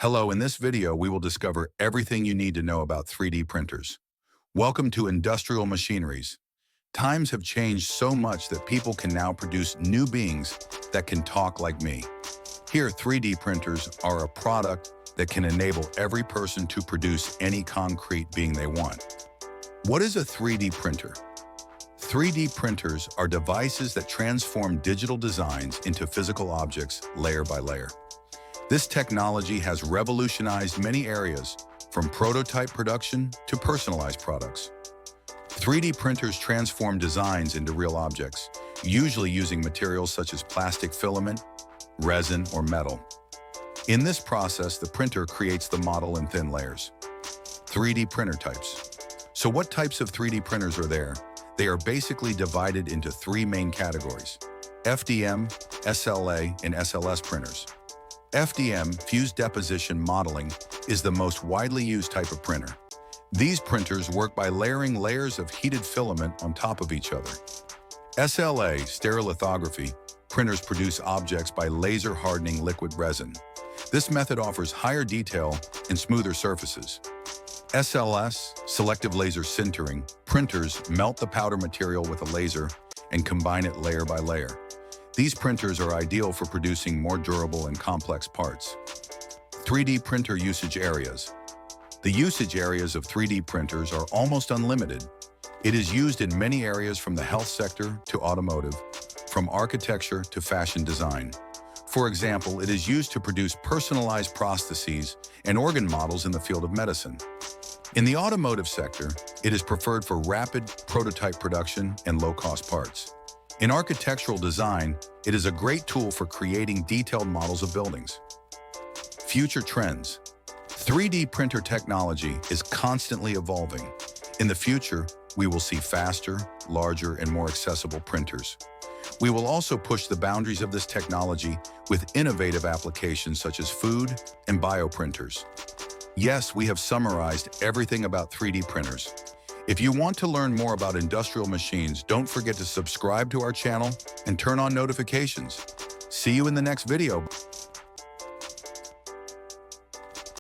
Hello, in this video, we will discover everything you need to know about 3D printers. Welcome to Industrial Machineries. Times have changed so much that people can now produce new beings that can talk like me. Here, 3D printers are a product that can enable every person to produce any concrete being they want. What is a 3D printer? 3D printers are devices that transform digital designs into physical objects layer by layer. This technology has revolutionized many areas, from prototype production to personalized products. 3D printers transform designs into real objects, usually using materials such as plastic filament, resin, or metal. In this process, the printer creates the model in thin layers. 3D printer types. So what types of 3D printers are there? They are basically divided into three main categories: FDM, SLA, and SLS printers. FDM, Fused Deposition Modeling, is the most widely used type of printer. These printers work by layering layers of heated filament on top of each other. SLA, Stereolithography, printers produce objects by laser hardening liquid resin. This method offers higher detail and smoother surfaces. SLS, Selective Laser Sintering, printers melt the powder material with a laser and combine it layer by layer. These printers are ideal for producing more durable and complex parts. 3D printer usage areas. The usage areas of 3D printers are almost unlimited. It is used in many areas, from the health sector to automotive, from architecture to fashion design. For example, it is used to produce personalized prostheses and organ models in the field of medicine. In the automotive sector, it is preferred for rapid prototype production and low-cost parts. In architectural design, it is a great tool for creating detailed models of buildings. Future trends. 3D printer technology is constantly evolving. In the future, we will see faster, larger, and more accessible printers. We will also push the boundaries of this technology with innovative applications such as food and bioprinters. Yes, we have summarized everything about 3D printers. If you want to learn more about industrial machines, don't forget to subscribe to our channel and turn on notifications. See you in the next video.